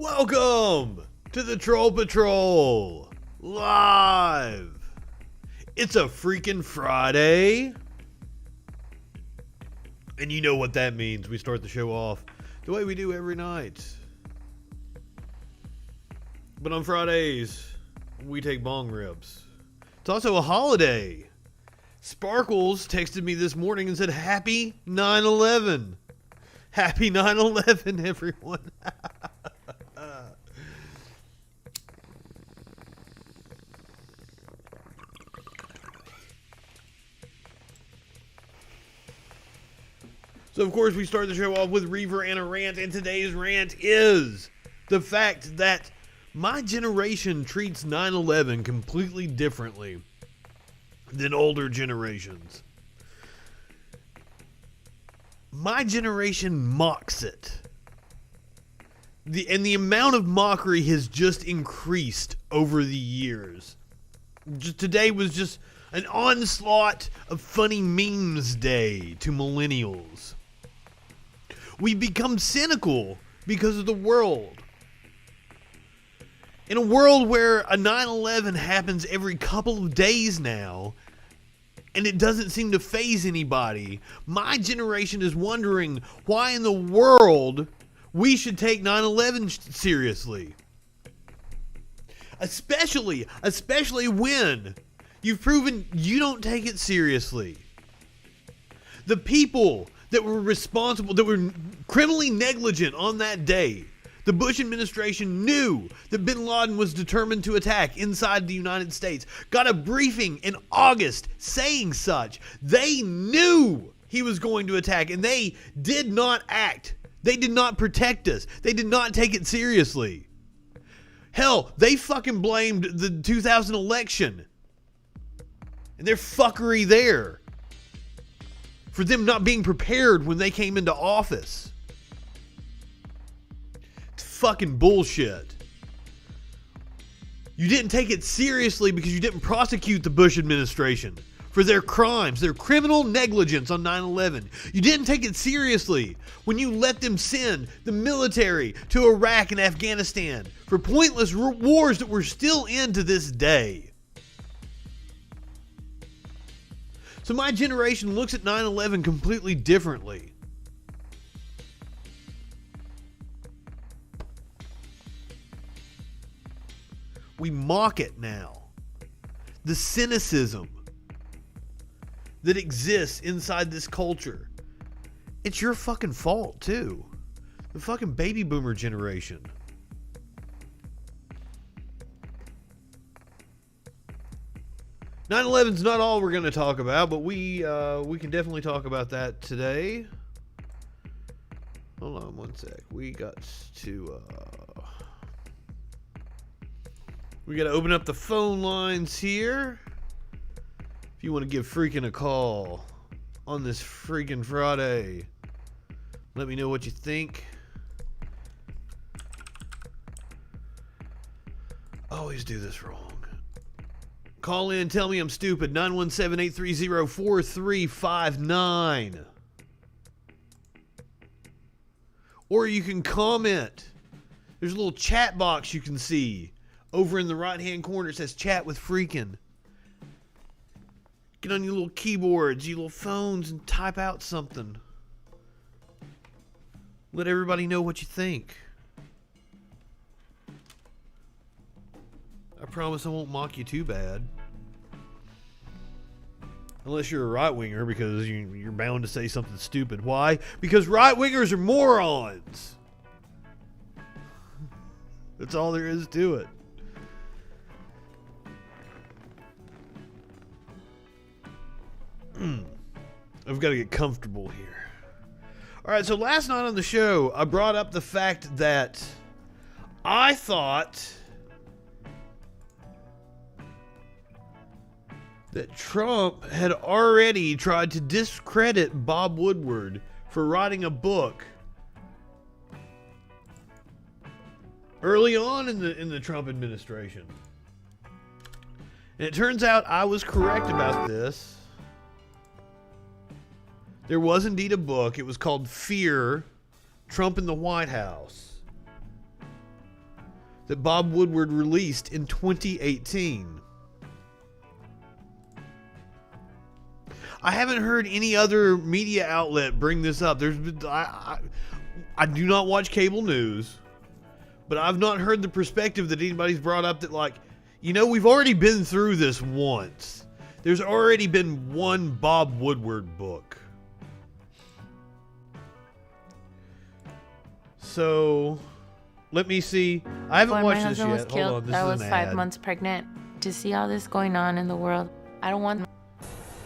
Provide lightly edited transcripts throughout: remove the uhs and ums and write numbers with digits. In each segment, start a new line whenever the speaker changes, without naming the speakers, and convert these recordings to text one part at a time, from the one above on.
Welcome to the Troll Patrol live. It's a freaking Friday. And you know what that means. We start the show off the way we do every night. But on Fridays, we take bong rips. It's also a holiday. Sparkles texted me this morning and said, Happy 9/11. Happy 9/11, everyone. So, of course, we start the show off with Reaver and a rant, and today's rant is the fact that my generation treats 9/11 completely differently than older generations. My generation mocks it. The amount of mockery has just increased over the years. Today was just an onslaught of funny memes day to millennials. We become cynical because of the world. In a world where a 9/11 happens every couple of days now, and it doesn't seem to faze anybody, my generation is wondering why in the world we should take 9/11 seriously. Especially when you've proven you don't take it seriously. The people that were responsible, that were criminally negligent on that day, the Bush administration knew that bin Laden was determined to attack inside the United States, got a briefing in August saying such. They knew he was going to attack, and they did not act. They did not protect us. They did not take it seriously. Hell, they fucking blamed the 2000 election and their fuckery there for them not being prepared when they came into office. It's fucking bullshit. You didn't take it seriously because you didn't prosecute the Bush administration for their crimes, their criminal negligence on 9/11. You didn't take it seriously when you let them send the military to Iraq and Afghanistan for pointless wars that we're still in to this day. So my generation looks at 9/11 completely differently. We mock it now. The cynicism that exists inside this culture. It's your fucking fault, too. The fucking baby boomer generation. "9/11's not all we're going to talk about, but we can definitely talk about that today. Hold on one sec. We got to open up the phone lines here. If you want to give Freakin a call on this freaking Friday, let me know what you think. I always do this wrong. Call in, tell me I'm stupid. 917-830-4359. Or you can comment. There's a little chat box you can see over in the right-hand corner. It says chat with Freakin. Get on your little keyboards, your little phones, and type out something. Let everybody know what you think. I promise I won't mock you too bad. Unless you're a right-winger, because you're bound to say something stupid. Why? Because right-wingers are morons. That's all there is to it. I've got to get comfortable here. Alright, so last night on the show, I brought up the fact that I thought that Trump had already tried to discredit Bob Woodward for writing a book early on in the Trump administration. And it turns out I was correct about this. There was indeed a book. It was called Fear, Trump in the White House. that Bob Woodward released in 2018. I haven't heard any other media outlet bring this up. I do not watch cable news, but I've not heard the perspective that anybody's brought up that, like, you know, we've already been through this once. There's already been one Bob Woodward book. So, let me see. I haven't watched this yet. Hold on, this
I
is
was
an
5
ad.
months pregnant. To see all this going on in the world, I don't want.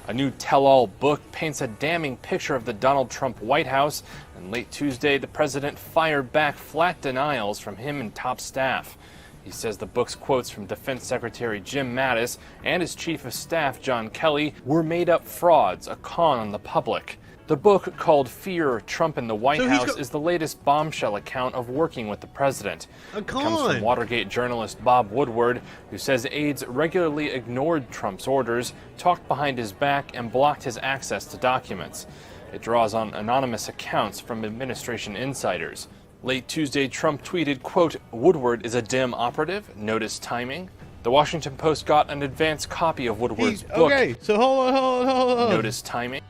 A new tell-all book paints a damning picture of the Donald Trump White House, and late Tuesday, the president fired back flat denials from him and top staff. He says the book's quotes from Defense Secretary Jim Mattis and his chief of staff, John Kelly, were made-up frauds, a con on the public. The book, called Fear, Trump in the White House, is the latest bombshell account of working with the president. It comes from Watergate journalist Bob Woodward, who says aides regularly ignored Trump's orders, talked behind his back, and blocked his access to documents. It draws on anonymous accounts from administration insiders. Late Tuesday, Trump tweeted, quote, "Woodward is a dim operative. Notice timing." The Washington Post got an advance copy of Woodward's book.
Okay, so hold on.
Notice timing.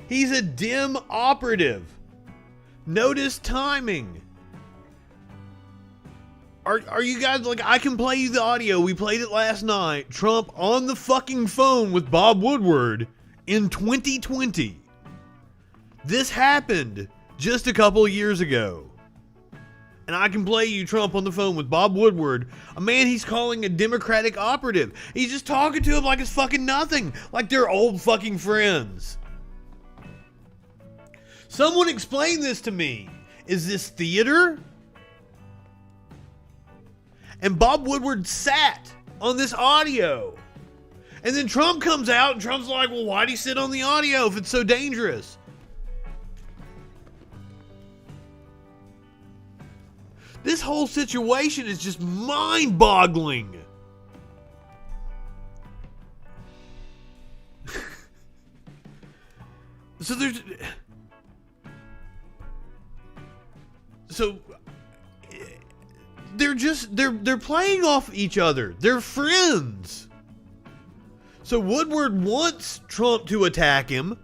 He's a dim operative. Notice timing. Are you guys, like, I can play you the audio. We played it last night. Trump on the fucking phone with Bob Woodward in 2020. This happened just a couple of years ago. And I can play you Trump on the phone with Bob Woodward, a man he's calling a Democratic operative. He's just talking to him like it's fucking nothing, like they're old fucking friends. Someone explain this to me. Is this theater? And Bob Woodward sat on this audio. And then Trump comes out and Trump's like, well, why'd he sit on the audio if it's so dangerous? This whole situation is just mind-boggling. They're playing off each other. They're friends. So Woodward wants Trump to attack him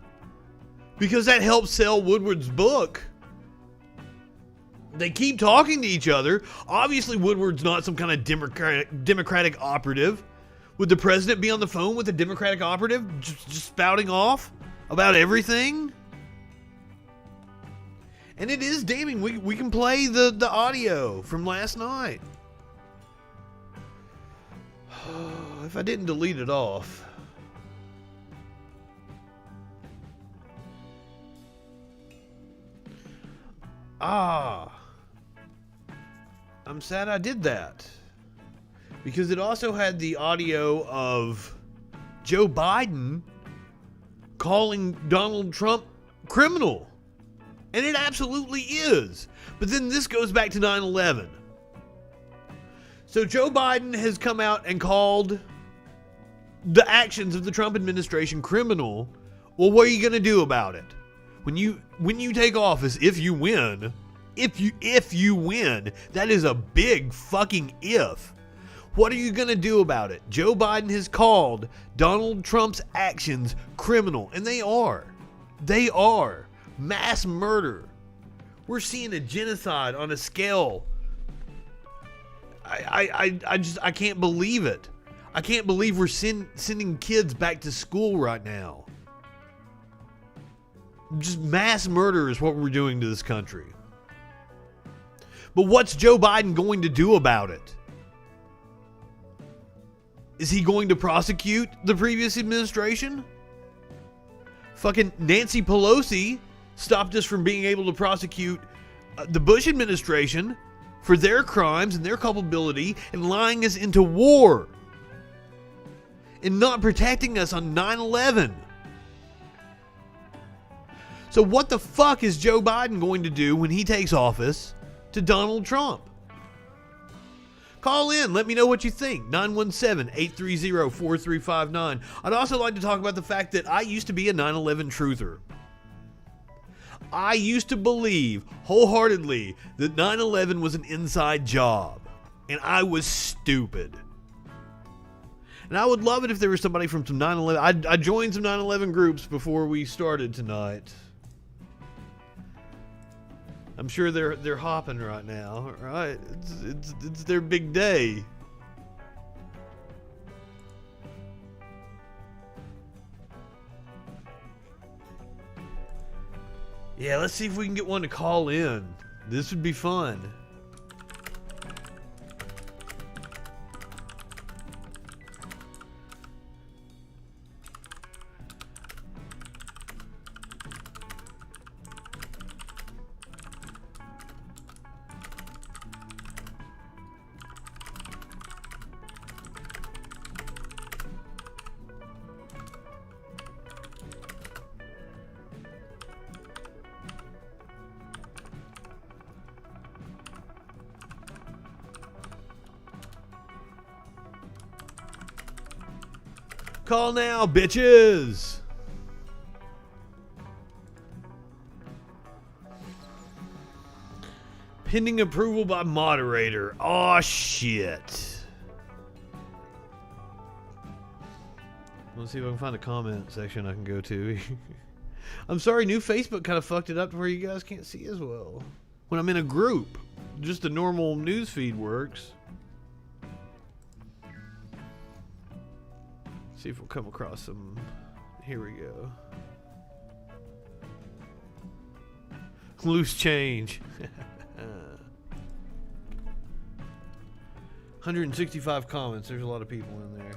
because that helps sell Woodward's book. They keep talking to each other. Obviously, Woodward's not some kind of Democratic operative. Would the president be on the phone with a Democratic operative just spouting off about everything? And it is damning. We can play the audio from last night. If I didn't delete it off. I'm sad I did that. Because it also had the audio of Joe Biden calling Donald Trump criminal. And it absolutely is. But then this goes back to 9/11. So Joe Biden has come out and called the actions of the Trump administration criminal. Well, what are you going to do about it? When you take office, if you win, if you win, that is a big fucking if. What are you going to do about it? Joe Biden has called Donald Trump's actions criminal, and they are. They are. Mass murder. We're seeing a genocide on a scale. I can't believe it. I can't believe we're sending kids back to school right now. Just mass murder is what we're doing to this country. But what's Joe Biden going to do about it? Is he going to prosecute the previous administration? Fucking Nancy Pelosi stopped us from being able to prosecute the Bush administration for their crimes and their culpability and lying us into war and not protecting us on 9/11. So what the fuck is Joe Biden going to do when he takes office to Donald Trump? Call in. Let me know what you think. 917-830-4359. I'd also like to talk about the fact that I used to be a 9/11 truther. I used to believe wholeheartedly that 9/11 was an inside job. And I was stupid. And I would love it if there was somebody from some 9/11. I joined some 9/11 groups before we started tonight. I'm sure they're hopping right now, right? It's their big day. Yeah, let's see if we can get one to call in. This would be fun. Call now, bitches! Pending approval by moderator. Aw, shit. Let's see if I can find a comment section I can go to. I'm sorry, new Facebook kind of fucked it up to where you guys can't see as well. When I'm in a group, just a normal news feed works. See if we'll come across some. Here we go. Loose change. 165 comments. There's a lot of people in there.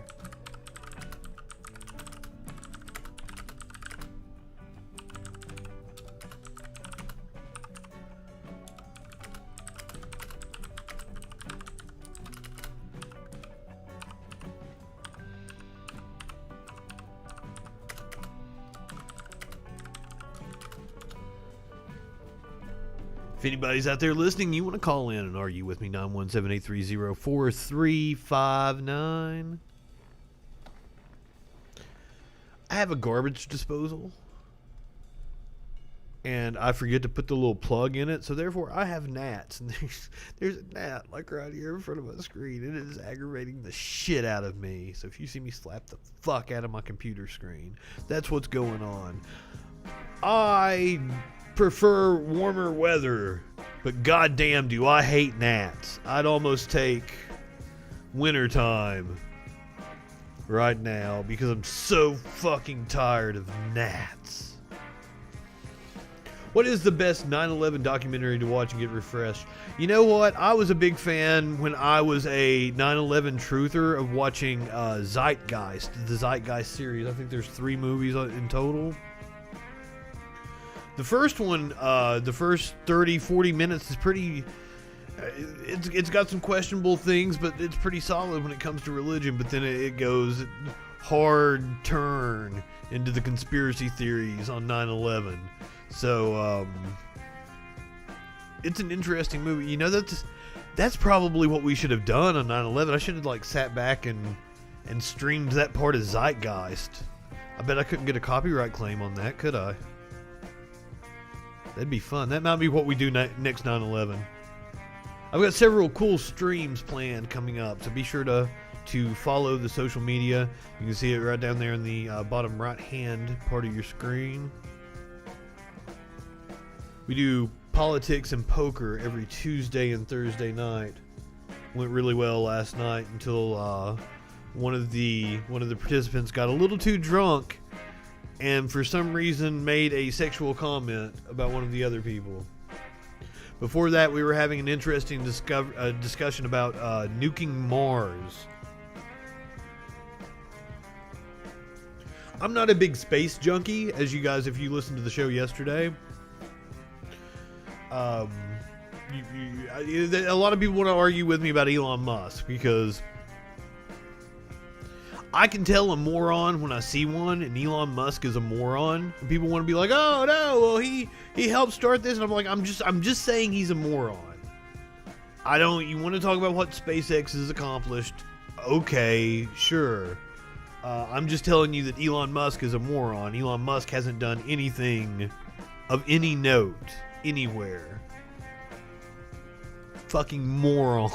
If anybody's out there listening, you want to call in and argue with me, 917-830-4359. I have a garbage disposal, and I forget to put the little plug in it, so therefore I have gnats. And there's a gnat like right here in front of my screen, and it is aggravating the shit out of me. So if you see me slap the fuck out of my computer screen, that's what's going on. I prefer warmer weather, but goddamn do I hate gnats. I'd almost take wintertime right now because I'm so fucking tired of gnats. What is the best 9/11 documentary to watch and get refreshed? You know what? I was a big fan when I was a 9/11 truther of watching Zeitgeist, the Zeitgeist series. I think there's 3 movies in total. The first one, the first 30, 40 minutes is pretty... It's got some questionable things, but it's pretty solid when it comes to religion. But then it goes hard turn into the conspiracy theories on 9/11. So, it's an interesting movie. You know, that's probably what we should have done on 9/11. I should have, like, sat back and streamed that part of Zeitgeist. I bet I couldn't get a copyright claim on that, could I? That'd be fun. That might be what we do next 9/11. I've got several cool streams planned coming up, so be sure to follow the social media. You can see it right down there in the bottom right-hand part of your screen. We do politics and poker every Tuesday and Thursday night. Went really well last night until one of the participants got a little too drunk and for some reason made a sexual comment about one of the other people. Before that, we were having an interesting discussion about nuking Mars. I'm not a big space junkie, as you guys, if you listened to the show yesterday. A lot of people want to argue with me about Elon Musk because I can tell a moron when I see one, and Elon Musk is a moron. And people want to be like, "Oh no, well he helped start this," and I'm like, I'm just saying he's a moron. You want to talk about what SpaceX has accomplished? Okay, sure. I'm just telling you that Elon Musk is a moron. Elon Musk hasn't done anything of any note anywhere. Fucking moron.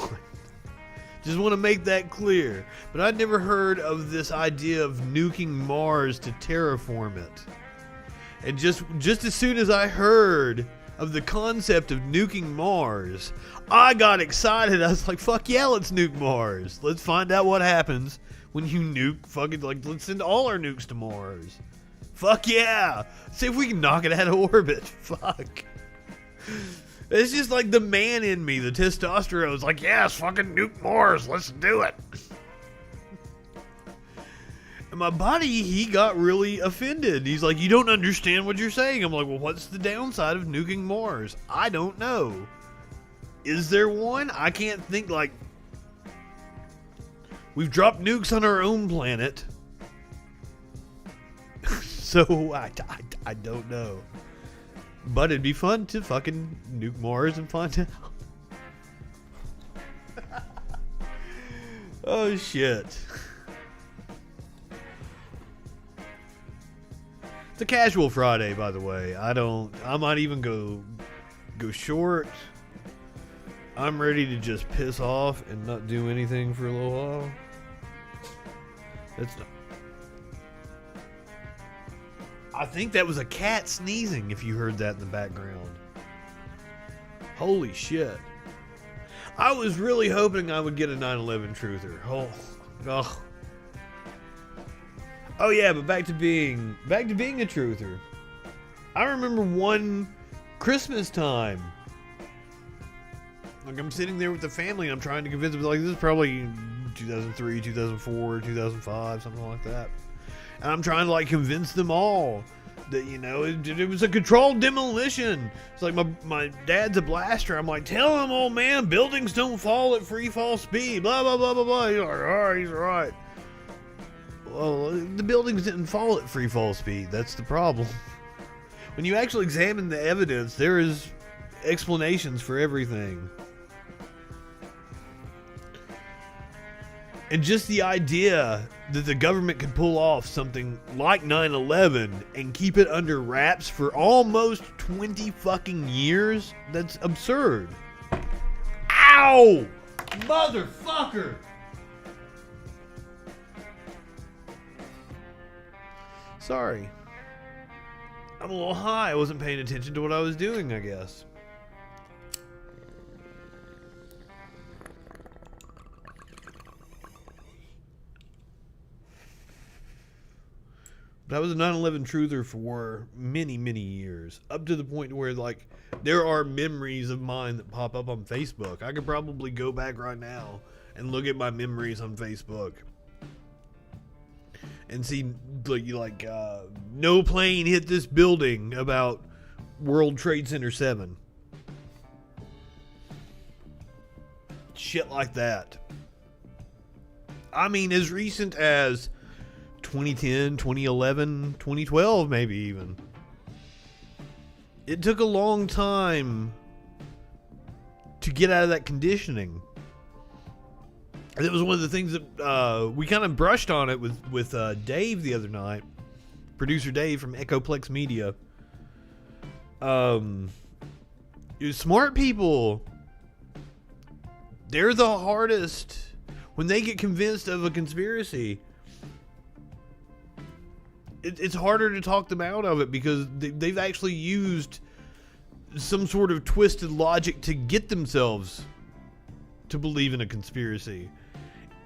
Just want to make that clear. But I'd never heard of this idea of nuking Mars to terraform it. And just as soon as I heard of the concept of nuking Mars, I got excited. I was like, fuck yeah, let's nuke Mars. Let's find out what happens when you nuke fucking, like, let's send all our nukes to Mars. Fuck yeah. See if we can knock it out of orbit. Fuck. It's just like the man in me, the testosterone, is like, yes, fucking nuke Mars, let's do it. And my body, he got really offended. He's like, you don't understand what you're saying. I'm like, well, what's the downside of nuking Mars? I don't know. Is there one? I can't think. Like, we've dropped nukes on our own planet. So, I don't know. But it'd be fun to fucking nuke Mars and find out. Oh, shit. It's a casual Friday, by the way. I might even go short. I'm ready to just piss off and not do anything for a little while. I think that was a cat sneezing, if you heard that in the background. Holy shit. I was really hoping I would get a 9/11 truther. Oh yeah, but back to being a truther. I remember one Christmas time. Like, I'm sitting there with the family and I'm trying to convince them, like, this is probably 2003, 2004, 2005, something like that. And I'm trying to, like, convince them all that, you know, it was a controlled demolition. It's like, my dad's a blaster. I'm like, tell him, old man, buildings don't fall at free fall speed. Blah, blah, blah, blah, blah. He's like, all right, he's all right. Well, the buildings didn't fall at free fall speed. That's the problem. When you actually examine the evidence, there is explanations for everything. And just the idea that the government could pull off something like 9/11 and keep it under wraps for almost 20 fucking years, that's absurd. Ow! Motherfucker! Sorry. I'm a little high. I wasn't paying attention to what I was doing, I guess. But I was a 9/11 truther for many, many years. Up to the point where, like, there are memories of mine that pop up on Facebook. I could probably go back right now and look at my memories on Facebook. And see, like, no plane hit this building about World Trade Center 7. Shit like that. I mean, as recent as 2010, 2011, 2012, maybe even. It took a long time to get out of that conditioning. And it was one of the things that we kind of brushed on it with Dave the other night, producer Dave from Echoplex Media. Smart people, they're the hardest when they get convinced of a conspiracy. It's harder to talk them out of it because they've actually used some sort of twisted logic to get themselves to believe in a conspiracy.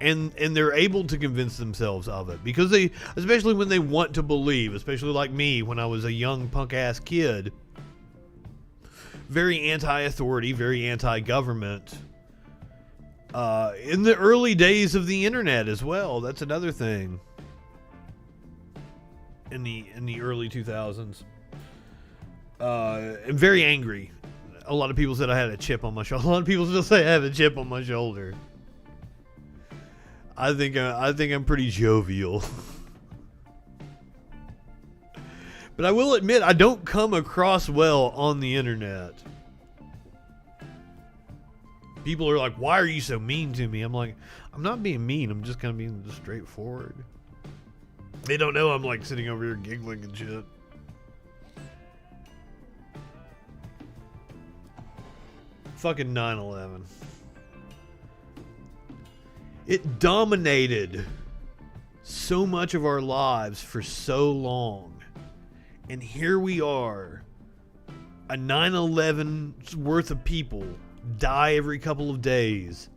And they're able to convince themselves of it because they, especially when they want to believe, especially like me when I was a young punk ass kid, very anti-authority, very anti-government. In the early days of the internet as well, that's another thing. In the early 2000s, and very angry. A lot of people said I had a chip on my shoulder. A lot of people still say I have a chip on my shoulder. I think I'm pretty jovial. But I will admit I don't come across well on the internet. People are like, "Why are you so mean to me?" I'm like, I'm not being mean. I'm just kind of being just straightforward. They don't know I'm like sitting over here giggling and shit. Fucking 9/11. It dominated so much of our lives for so long. And here we are. A 9/11's worth of people die every couple of days.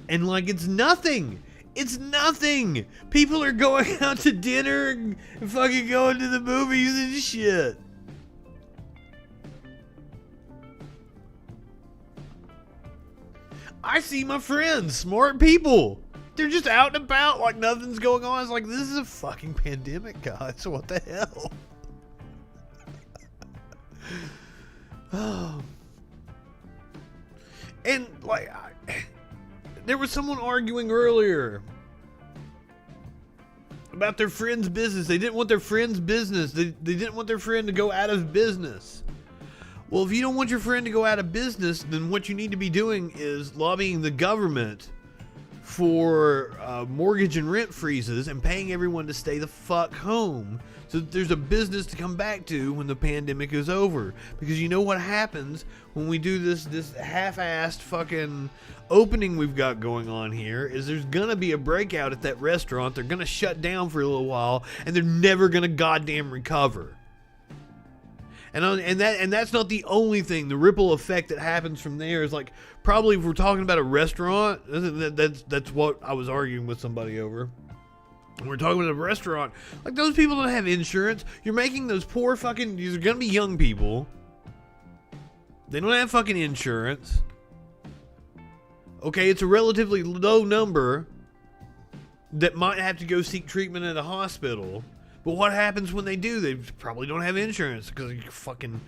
And like it's nothing. It's nothing. People are going out to dinner and fucking going to the movies and shit. I see my friends, smart people. They're just out and about like nothing's going on. It's like, this is a fucking pandemic, guys. What the hell? Oh. And like, there was someone arguing earlier about their friend's business. They didn't want their friend's business. They didn't want their friend to go out of business. Well, if you don't want your friend to go out of business, then what you need to be doing is lobbying the government for mortgage and rent freezes and paying everyone to stay the fuck home so that there's a business to come back to when the pandemic is over. Because you know what happens when we do this half-assed fucking opening we've got going on here is there's gonna be a breakout at that restaurant. They're gonna shut down for a little while and they're never gonna goddamn recover. And that's not the only thing. The ripple effect that happens from there is like, probably if we're talking about a restaurant, that's what I was arguing with somebody over. When we're talking about a restaurant, like those people don't have insurance. You're making those poor fucking, these are gonna be young people. They don't have fucking insurance. Okay, it's a relatively low number that might have to go seek treatment at a hospital. But what happens when they do? They probably don't have insurance because fucking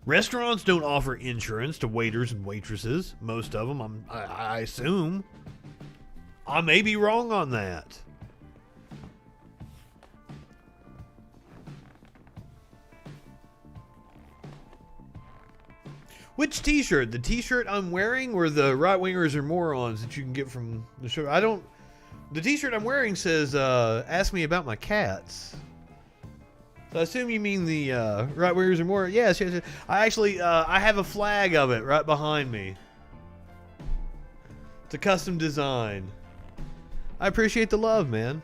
restaurants don't offer insurance to waiters and waitresses. Most of them, I assume. I may be wrong on that. Which t-shirt? The t-shirt I'm wearing or the right-wingers are morons that you can get from the show? The t-shirt I'm wearing says, ask me about my cats. So I assume you mean the right-wingers are more. Yes. I actually, I have a flag of it right behind me. It's a custom design. I appreciate the love, man.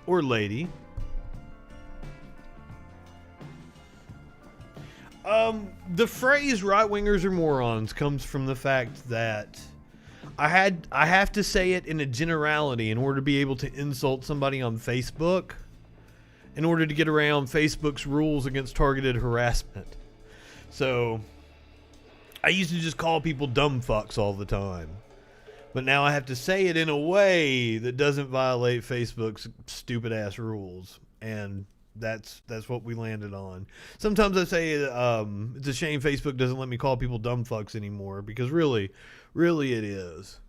Or lady. The phrase right-wingers are morons comes from the fact that I have to say it in a generality in order to be able to insult somebody on Facebook, in order to get around Facebook's rules against targeted harassment. So I used to just call people dumb fucks all the time. But now I have to say it in a way that doesn't violate Facebook's stupid ass rules. And that's what we landed on. Sometimes I say it's a shame Facebook doesn't let me call people dumb fucks anymore, because really it is.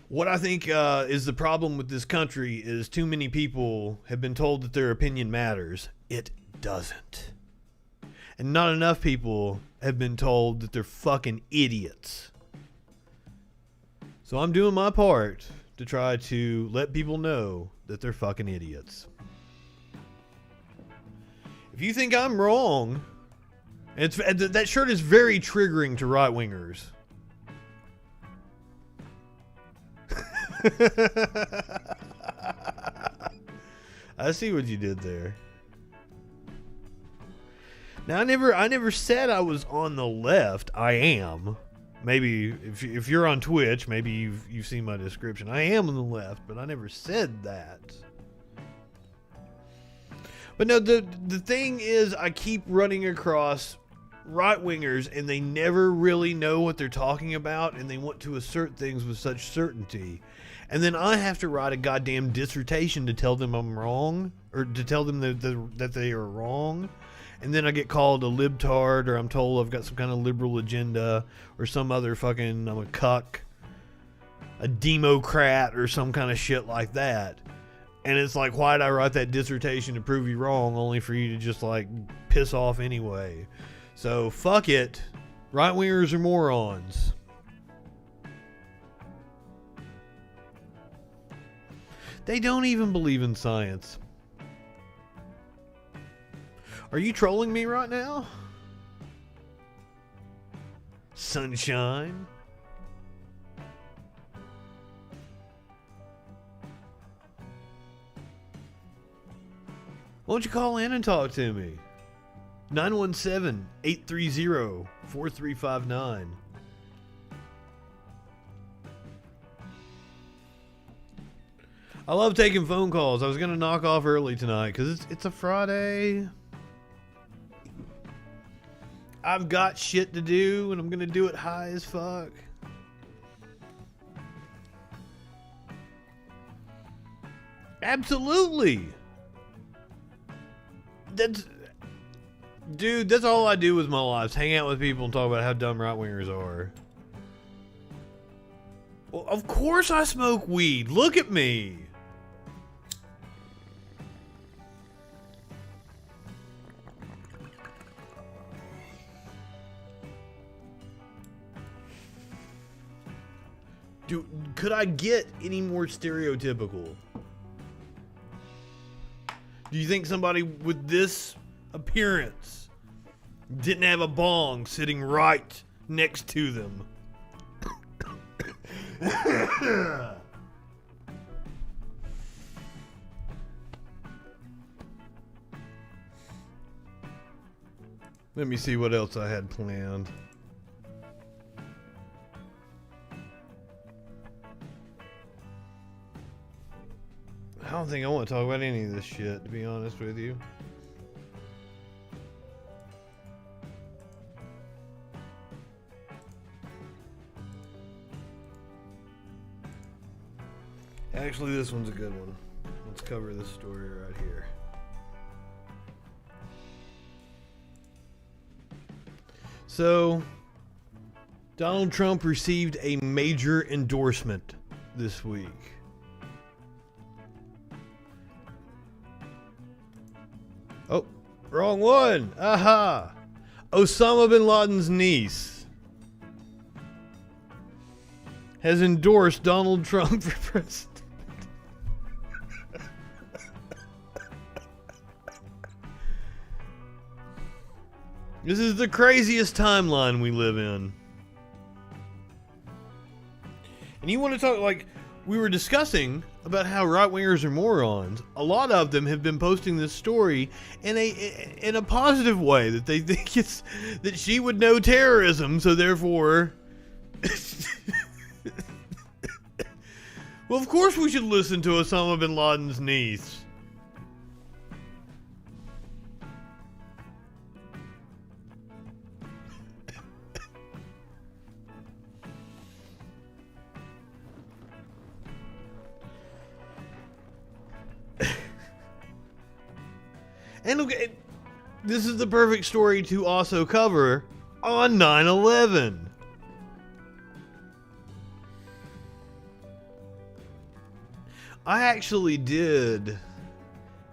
What I think is the problem with this country is too many people have been told that their opinion matters. It doesn't. And not enough people have been told that they're fucking idiots. So I'm doing my part to try to let people know that they're fucking idiots. If you think I'm wrong, that shirt is very triggering to right-wingers. I see what you did there. Now I never said I was on the left. I am. Maybe if you're on Twitch, maybe you've seen my description. I am on the left, but I never said that. But no, the thing is, I keep running across right-wingers and they never really know what they're talking about, and they want to assert things with such certainty. And then I have to write a goddamn dissertation to tell them I'm wrong, or to tell them that they are wrong. And then I get called a libtard, or I'm told I've got some kind of liberal agenda, or some other fucking, I'm a cuck, a democrat, or some kind of shit like that. And it's like, why'd I write that dissertation to prove you wrong, only for you to just like piss off anyway? So fuck it. Right-wingers are morons. They don't even believe in science. Are you trolling me right now? Sunshine? Why don't you call in and talk to me? 917-830-4359. I love taking phone calls. I was going to knock off early tonight because it's a Friday. I've got shit to do and I'm going to do it high as fuck. Absolutely. Dude, that's all I do with my life. Hang out with people and talk about how dumb right-wingers are. Well, of course I smoke weed. Look at me. Could I get any more stereotypical? Do you think somebody with this appearance didn't have a bong sitting right next to them? Let me see what else I had planned. I don't think I want to talk about any of this shit, to be honest with you. Actually, this one's a good one. Let's cover this story right here. So, Donald Trump received a major endorsement this week. Oh, wrong one. Aha. Osama bin Laden's niece has endorsed Donald Trump for president. This is the craziest timeline we live in. And you want to talk, like, we were discussing about how right-wingers are morons. A lot of them have been posting this story in a positive way, that they think it's that she would know terrorism, so therefore well, of course we should listen to Osama bin Laden's niece. And look, this is the perfect story to also cover on 9/11. I actually did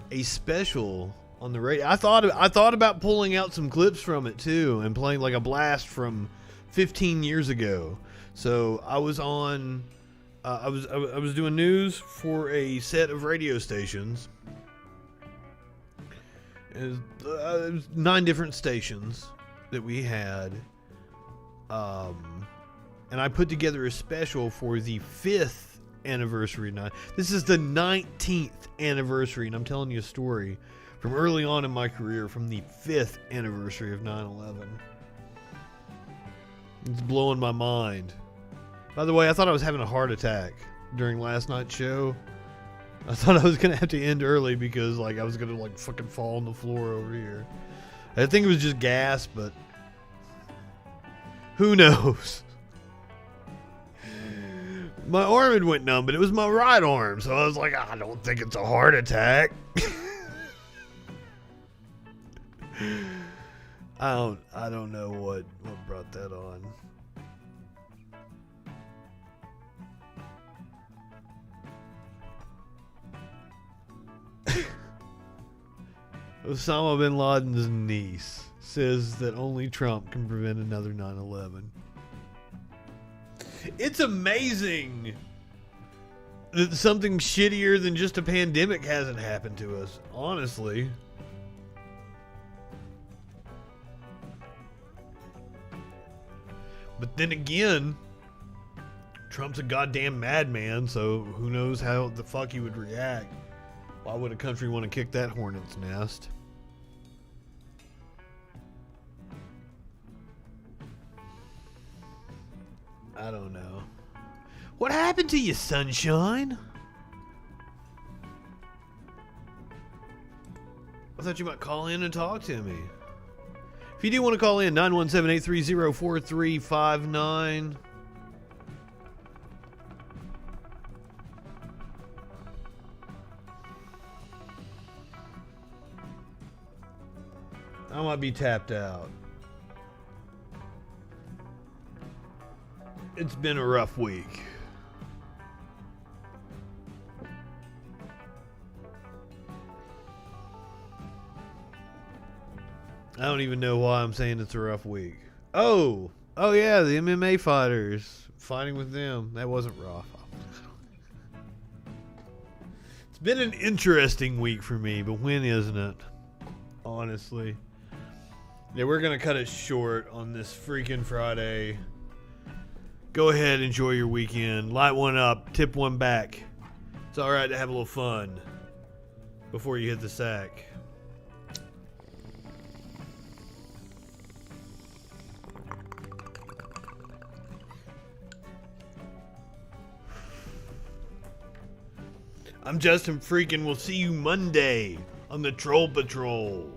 a special on the radio. I thought about pulling out some clips from it too and playing like a blast from 15 years ago. So I was on, I was doing news for a set of radio stations. It was 9 different stations that we had, and I put together a special for the 5th anniversary. This is the 19th anniversary, and I'm telling you a story from early on in my career, from the 5th anniversary of 9/11. It's blowing my mind. By the way, I thought I was having a heart attack during last night's show. I thought I was going to have to end early because, like, I was going to, like, fucking fall on the floor over here. I think it was just gas, but who knows? My arm had went numb, but it was my right arm, so I was like, I don't think it's a heart attack. I don't know what brought that on. Osama bin Laden's niece says that only Trump can prevent another 9/11. It's amazing that something shittier than just a pandemic hasn't happened to us, honestly. But then again, Trump's a goddamn madman, so who knows how the fuck he would react. Why would a country want to kick that hornet's nest? I don't know. What happened to you, sunshine? I thought you might call in and talk to me. If you do want to call in, 917-830-4359. I might be tapped out. It's been a rough week. I don't even know why I'm saying it's a rough week. Oh yeah, the MMA fighters. Fighting with them. That wasn't rough. It's been an interesting week for me, but when isn't it? Honestly. Yeah, we're going to cut it short on this freaking Friday. Go ahead, enjoy your weekend. Light one up, tip one back. It's alright to have a little fun before you hit the sack. I'm Justin Freakin. We'll see you Monday on the Troll Patrol.